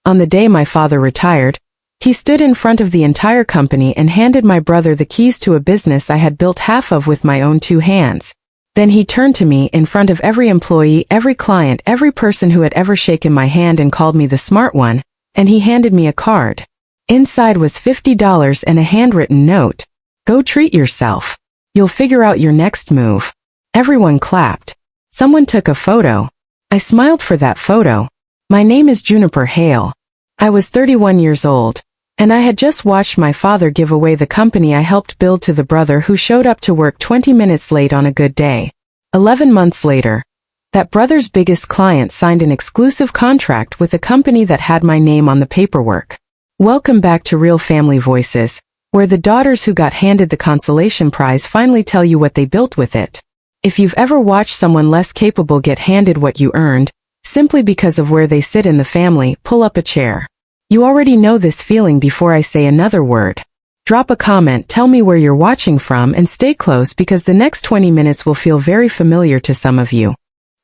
On the day my father retired, he stood in front of the entire company and handed my brother the keys to a business I had built half of with my own 2 hands. Then he turned to me in front of every employee, every client, every person who had ever shaken my hand and called me the smart one, and he handed me a card. Inside was $50 and a handwritten note. Go treat yourself. You'll figure out your next move. Everyone clapped. Someone took a photo. I smiled for that photo. My name is Juniper Hale. I was 31 years old, and I had just watched my father give away the company I helped build to the brother who showed up to work 20 minutes late on a good day. 11 months later, that brother's biggest client signed an exclusive contract with a company that had my name on the paperwork. Welcome back to Real Family Voices, where the daughters who got handed the consolation prize finally tell you what they built with it. If you've ever watched someone less capable get handed what you earned, simply because of where they sit in the family, pull up a chair. You already know this feeling before I say another word. Drop a comment, tell me where you're watching from, and stay close because the next 20 minutes will feel very familiar to some of you.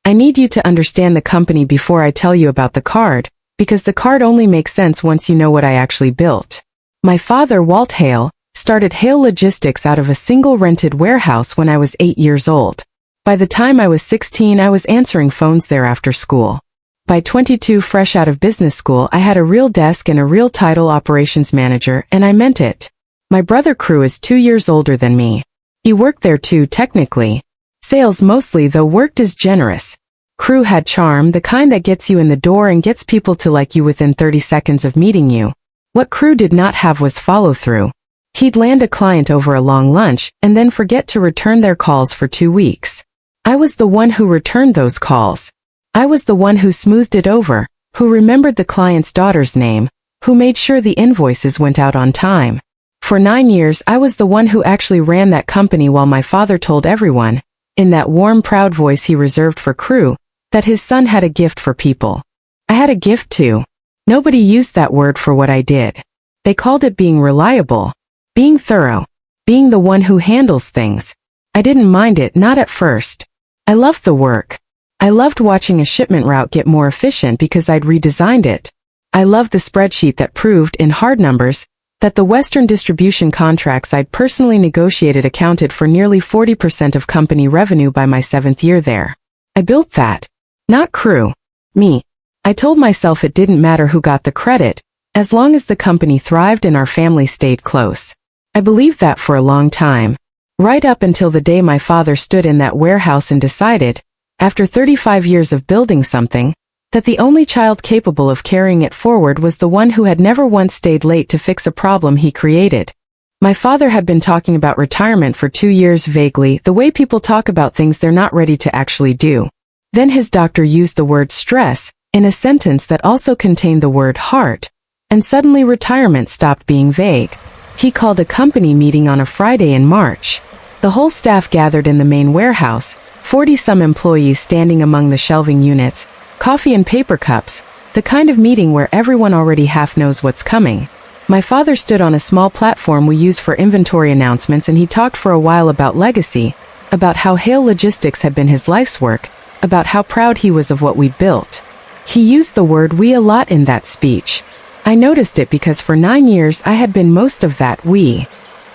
I need you to understand the company before I tell you about the card, because the card only makes sense once you know what I actually built. My father, Walt Hale, started Hale Logistics out of a single rented warehouse when I was 8 years old. By the time I was 16, I was answering phones there after school. By 22, fresh out of business school, I had a real desk and a real title, operations manager, and I meant it. My brother Crew is 2 years older than me. He worked there too, technically. Sales mostly, though worked is generous. Crew had charm, the kind that gets you in the door and gets people to like you within 30 seconds of meeting you. What Crew did not have was follow-through. He'd land a client over a long lunch and then forget to return their calls for 2 weeks. I was the one who returned those calls. I was the one who smoothed it over, who remembered the client's daughter's name, who made sure the invoices went out on time. For 9 years, I was the one who actually ran that company while my father told everyone, in that warm, proud voice he reserved for Crew, that his son had a gift for people. I had a gift too. Nobody used that word for what I did. They called it being reliable, being thorough, being the one who handles things. I didn't mind it, not at first. I loved the work. I loved watching a shipment route get more efficient because I'd redesigned it. I loved the spreadsheet that proved, in hard numbers, that the Western distribution contracts I'd personally negotiated accounted for nearly 40% of company revenue by my 7th year there. I built that. Not Crew. Me. I told myself it didn't matter who got the credit, as long as the company thrived and our family stayed close. I believed that for a long time. Right up until the day my father stood in that warehouse and decided, after 35 years of building something, that the only child capable of carrying it forward was the one who had never once stayed late to fix a problem he created. My father had been talking about retirement for 2 years vaguely, the way people talk about things they're not ready to actually do. Then his doctor used the word stress, in a sentence that also contained the word heart, and suddenly retirement stopped being vague. He called a company meeting on a Friday in March. The whole staff gathered in the main warehouse, 40-some employees standing among the shelving units, coffee and paper cups, the kind of meeting where everyone already half knows what's coming. My father stood on a small platform we use for inventory announcements, and he talked for a while about legacy, about how Hale Logistics had been his life's work, about how proud he was of what we'd built. He used the word we a lot in that speech. I noticed it because for 9 years I had been most of that we.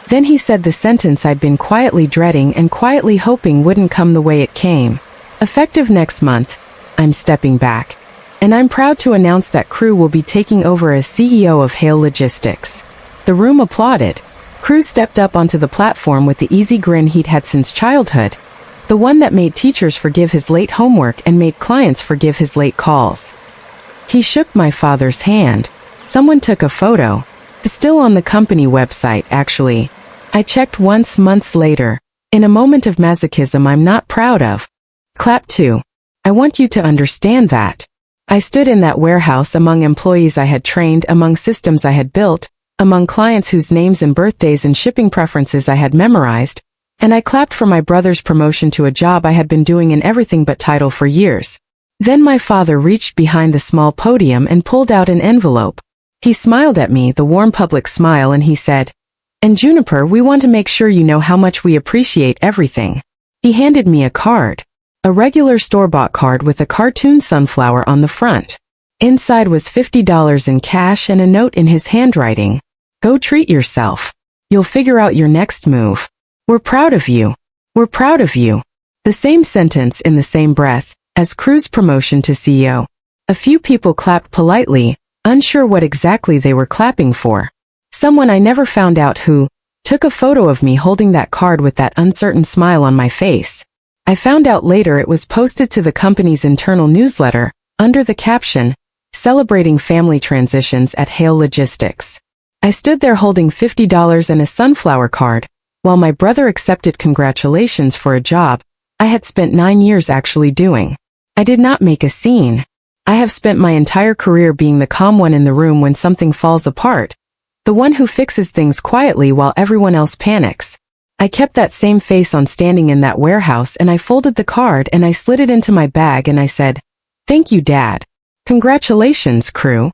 Then he said the sentence I'd been quietly dreading and quietly hoping wouldn't come the way it came. Effective next month, I'm stepping back. And I'm proud to announce that Crew will be taking over as CEO of Hale Logistics. The room applauded. Crew stepped up onto the platform with the easy grin he'd had since childhood, the one that made teachers forgive his late homework and made clients forgive his late calls. He shook my father's hand. Someone took a photo. It's still on the company website, actually. I checked once months later, in a moment of masochism I'm not proud of. Clap 2. I want you to understand that. I stood in that warehouse among employees I had trained, among systems I had built, among clients whose names and birthdays and shipping preferences I had memorized, and I clapped for my brother's promotion to a job I had been doing in everything but title for years. Then my father reached behind the small podium and pulled out an envelope. He smiled at me, the warm public smile, and he said, "And Juniper, we want to make sure you know how much we appreciate everything." He handed me a card. A regular store-bought card with a cartoon sunflower on the front. Inside was $50 in cash and a note in his handwriting. Go treat yourself. You'll figure out your next move. We're proud of you. We're proud of you. The same sentence in the same breath as Crew's promotion to CEO. A few people clapped politely, unsure what exactly they were clapping for. Someone I never found out who took a photo of me holding that card with that uncertain smile on my face. I found out later it was posted to the company's internal newsletter, under the caption, Celebrating Family Transitions at Hale Logistics. I stood there holding $50 and a sunflower card, while my brother accepted congratulations for a job I had spent 9 years actually doing. I did not make a scene. I have spent my entire career being the calm one in the room when something falls apart, the one who fixes things quietly while everyone else panics. I kept that same face on standing in that warehouse, and I folded the card and I slid it into my bag and I said, "Thank you, Dad. Congratulations, Crew."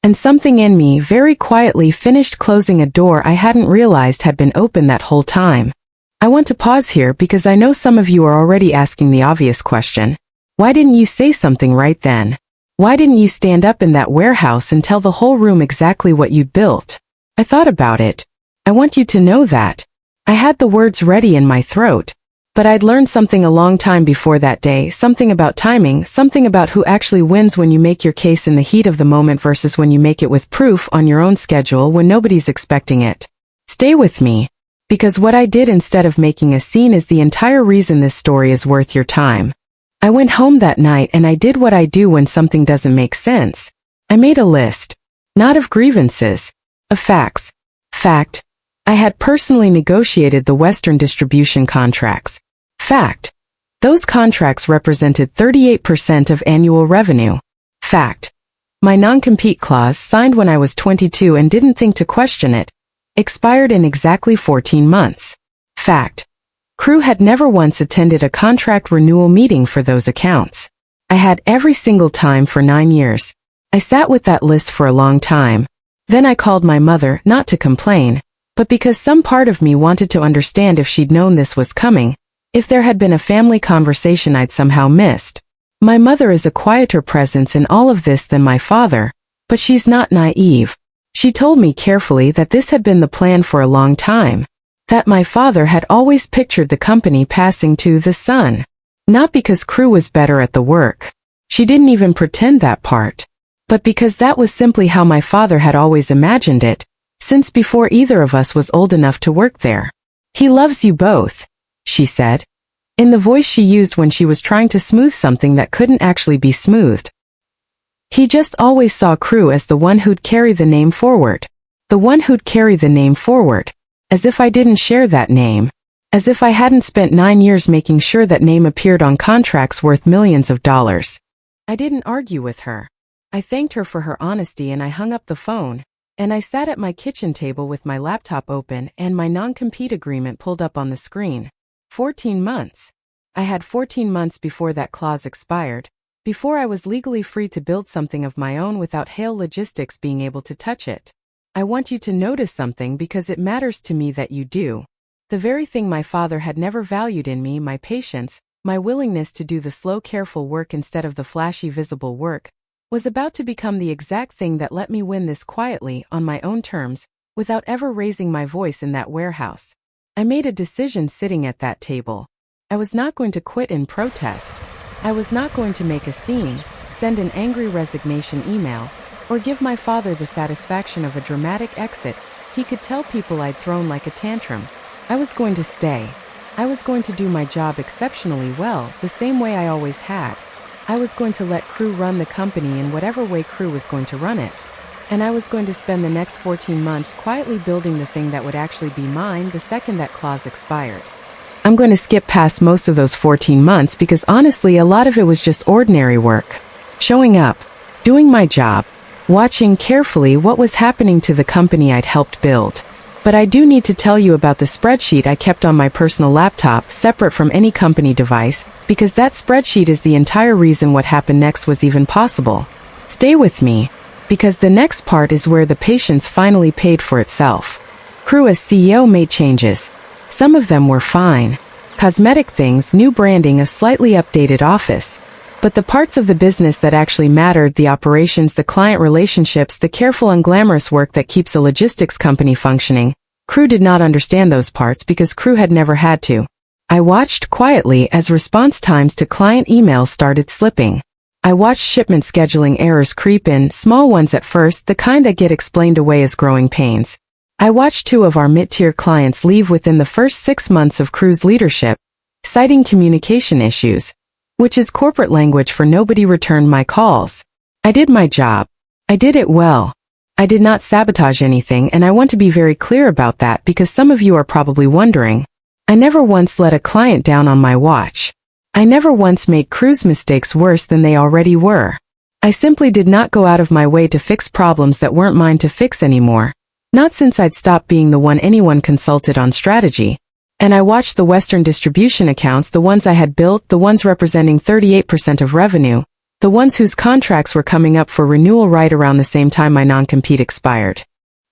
And something in me very quietly finished closing a door I hadn't realized had been open that whole time. I want to pause here because I know some of you are already asking the obvious question. Why didn't you say something right then? Why didn't you stand up in that warehouse and tell the whole room exactly what you'd built? I thought about it. I want you to know that. I had the words ready in my throat. But I'd learned something a long time before that day, something about timing, something about who actually wins when you make your case in the heat of the moment versus when you make it with proof on your own schedule when nobody's expecting it. Stay with me. Because what I did instead of making a scene is the entire reason this story is worth your time. I went home that night and I did what I do when something doesn't make sense. I made a list. Not of grievances. Of facts. Fact. I had personally negotiated the Western distribution contracts. Fact. Those contracts represented 38% of annual revenue. Fact. My non-compete clause, signed when I was 22 and didn't think to question it, expired in exactly 14 months. Fact. Crew had never once attended a contract renewal meeting for those accounts. I had every single time for 9 years. I sat with that list for a long time. Then I called my mother, not to complain, but because some part of me wanted to understand if she'd known this was coming, if there had been a family conversation I'd somehow missed. My mother is a quieter presence in all of this than my father, but she's not naive. She told me carefully that this had been the plan for a long time. That my father had always pictured the company passing to the son. Not because Crew was better at the work. She didn't even pretend that part. But because that was simply how my father had always imagined it, since before either of us was old enough to work there. He loves you both, she said, in the voice she used when she was trying to smooth something that couldn't actually be smoothed. He just always saw Crew as the one who'd carry the name forward. The one who'd carry the name forward. As if I didn't share that name. As if I hadn't spent 9 years making sure that name appeared on contracts worth millions of dollars. I didn't argue with her. I thanked her for her honesty and I hung up the phone, and I sat at my kitchen table with my laptop open and my non-compete agreement pulled up on the screen. 14 months. I had 14 months before that clause expired, before I was legally free to build something of my own without Hale Logistics being able to touch it. I want you to notice something because it matters to me that you do. The very thing my father had never valued in me, my patience, my willingness to do the slow, careful work instead of the flashy, visible work, was about to become the exact thing that let me win this quietly, on my own terms, without ever raising my voice in that warehouse. I made a decision sitting at that table. I was not going to quit in protest. I was not going to make a scene, send an angry resignation email, or give my father the satisfaction of a dramatic exit he could tell people I'd thrown like a tantrum. I was going to stay. I was going to do my job exceptionally well, the same way I always had. I was going to let Crew run the company in whatever way Crew was going to run it. And I was going to spend the next 14 months quietly building the thing that would actually be mine the second that clause expired. I'm going to skip past most of those 14 months because honestly a lot of it was just ordinary work. Showing up, doing my job, watching carefully what was happening to the company I'd helped build. But I do need to tell you about the spreadsheet I kept on my personal laptop, separate from any company device, because that spreadsheet is the entire reason what happened next was even possible. Stay with me, because the next part is where the patience finally paid for itself. Crew as CEO made changes. Some of them were fine. Cosmetic things, new branding, a slightly updated office. But the parts of the business that actually mattered, the operations, the client relationships, the careful unglamorous work that keeps a logistics company functioning, Crew did not understand those parts because Crew had never had to. I watched quietly as response times to client emails started slipping. I watched shipment scheduling errors creep in, small ones at first, the kind that get explained away as growing pains. I watched 2 of our mid-tier clients leave within the first 6 months of Crew's leadership, citing communication issues, which is corporate language for nobody returned my calls. I did my job. I did it well. I did not sabotage anything, and I want to be very clear about that because some of you are probably wondering. I never once let a client down on my watch. I never once made Crew's mistakes worse than they already were. I simply did not go out of my way to fix problems that weren't mine to fix anymore. Not since I'd stopped being the one anyone consulted on strategy. And I watched the Western distribution accounts, the ones I had built, the ones representing 38% of revenue, the ones whose contracts were coming up for renewal right around the same time my non-compete expired.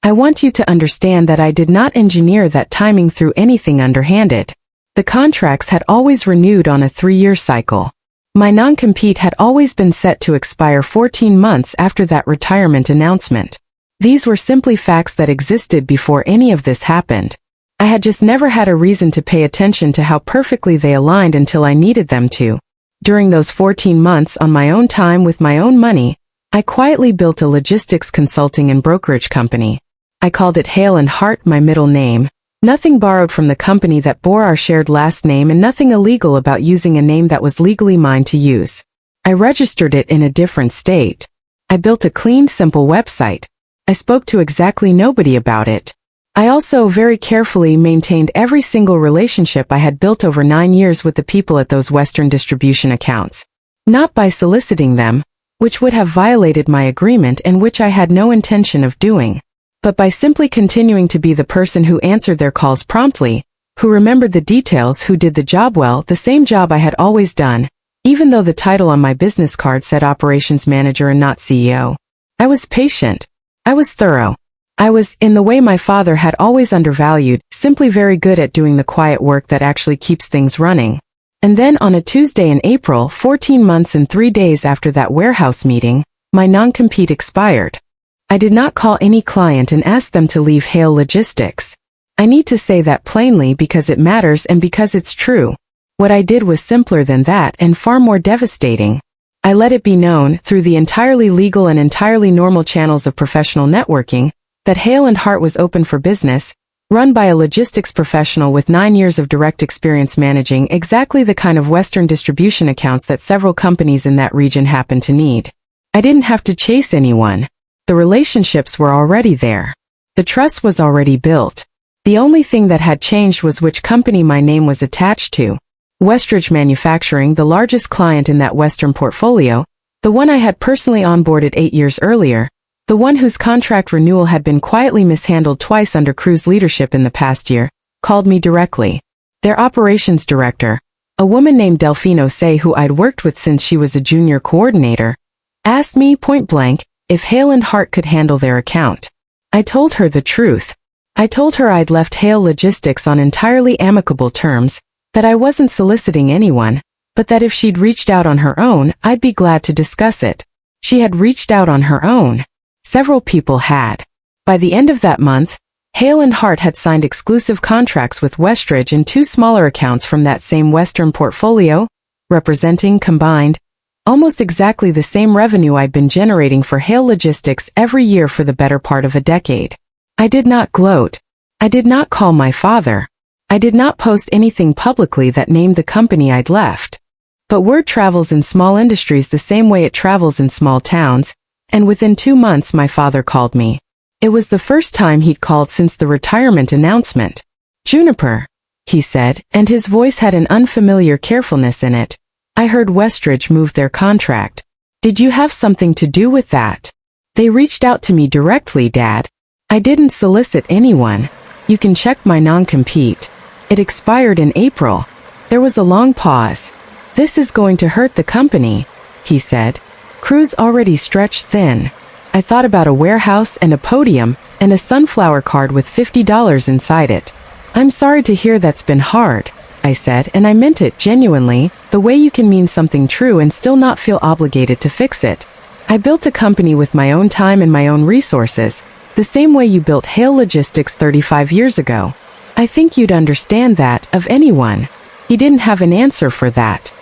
I want you to understand that I did not engineer that timing through anything underhanded. The contracts had always renewed on a 3-year cycle. My non-compete had always been set to expire 14 months after that retirement announcement. These were simply facts that existed before any of this happened. I had just never had a reason to pay attention to how perfectly they aligned until I needed them to. During those 14 months on my own time with my own money, I quietly built a logistics consulting and brokerage company. I called it Hale and Hart, my middle name. Nothing borrowed from the company that bore our shared last name and nothing illegal about using a name that was legally mine to use. I registered it in a different state. I built a clean, simple website. I spoke to exactly nobody about it. I also very carefully maintained every single relationship I had built over 9 years with the people at those Western distribution accounts. Not by soliciting them, which would have violated my agreement and which I had no intention of doing, but by simply continuing to be the person who answered their calls promptly, who remembered the details, who did the job well, the same job I had always done, even though the title on my business card said operations manager and not CEO. I was patient. I was thorough. I was, in the way my father had always undervalued, simply very good at doing the quiet work that actually keeps things running. And then on a Tuesday in April, 14 months and 3 days after that warehouse meeting, my non-compete expired. I did not call any client and ask them to leave Hale Logistics. I need to say that plainly because it matters and because it's true. What I did was simpler than that and far more devastating. I let it be known, through the entirely legal and entirely normal channels of professional networking, that Hale and Hart was open for business, run by a logistics professional with 9 years of direct experience managing exactly the kind of Western distribution accounts that several companies in that region happen to need. I didn't have to chase anyone. The relationships were already there. The trust was already built. The only thing that had changed was which company my name was attached to. Westridge Manufacturing, the largest client in that Western portfolio, the one I had personally onboarded 8 years earlier, the one whose contract renewal had been quietly mishandled twice under Crew's leadership in the past year, called me directly. Their operations director, a woman named Delphine Say who I'd worked with since she was a junior coordinator, asked me point blank if Hale and Hart could handle their account. I told her the truth. I told her I'd left Hale Logistics on entirely amicable terms, that I wasn't soliciting anyone, but that if she'd reached out on her own, I'd be glad to discuss it. She had reached out on her own. Several people had. By the end of that month, Hale and Hart had signed exclusive contracts with Westridge and 2 smaller accounts from that same Western portfolio, representing, combined, almost exactly the same revenue I'd been generating for Hale Logistics every year for the better part of a decade. I did not gloat. I did not call my father. I did not post anything publicly that named the company I'd left. But word travels in small industries the same way it travels in small towns, and within 2 months my father called me. It was the first time he'd called since the retirement announcement. "Juniper," he said, and his voice had an unfamiliar carefulness in it. "I heard Westridge moved their contract. Did you have something to do with that?" "They reached out to me directly, Dad. I didn't solicit anyone. You can check my non-compete. It expired in April." There was a long pause. "This is going to hurt the company," he said. "Crew's already stretched thin." I thought about a warehouse and a podium and a sunflower card with $50 inside it. "I'm sorry to hear that's been hard," I said, and I meant it genuinely, the way you can mean something true and still not feel obligated to fix it. I built a company with my own time and my own resources, the same way you built Hale Logistics 35 years ago. I think you'd understand that, of anyone. He didn't have an answer for that.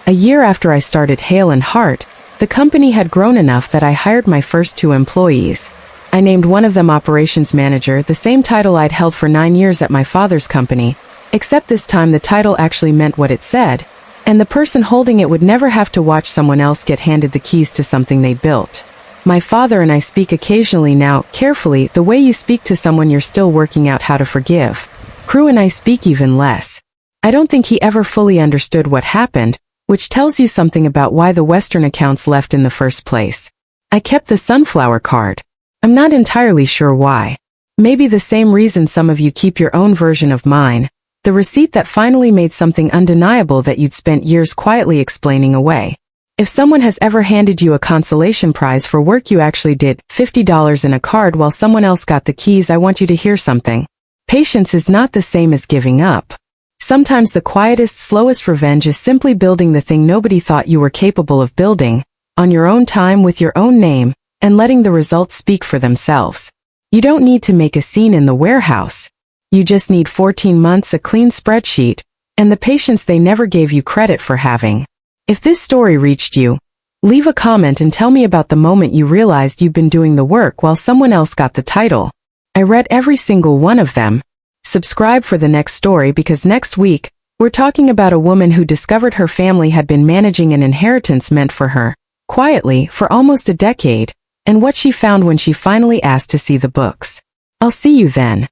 A year after I started Hale and Hart, the company had grown enough that I hired my first 2 employees. I named one of them operations manager, the same title I'd held for 9 years at my father's company, except this time the title actually meant what it said, and the person holding it would never have to watch someone else get handed the keys to something they'd built. My father and I speak occasionally now, carefully, the way you speak to someone you're still working out how to forgive. Crew and I speak even less. I don't think he ever fully understood what happened, which tells you something about why the Western accounts left in the first place. I kept the sunflower card. I'm not entirely sure why. Maybe the same reason some of you keep your own version of mine, the receipt that finally made something undeniable that you'd spent years quietly explaining away. If someone has ever handed you a consolation prize for work you actually did, $50 in a card while someone else got the keys, I want you to hear something. Patience is not the same as giving up. Sometimes the quietest, slowest revenge is simply building the thing nobody thought you were capable of building, on your own time with your own name, and letting the results speak for themselves. You don't need to make a scene in the warehouse. You just need 14 months, a clean spreadsheet, and the patience they never gave you credit for having. If this story reached you, leave a comment and tell me about the moment you realized you've been doing the work while someone else got the title. I read every single one of them. Subscribe for the next story because next week, we're talking about a woman who discovered her family had been managing an inheritance meant for her, quietly, for almost a decade, and what she found when she finally asked to see the books. I'll see you then.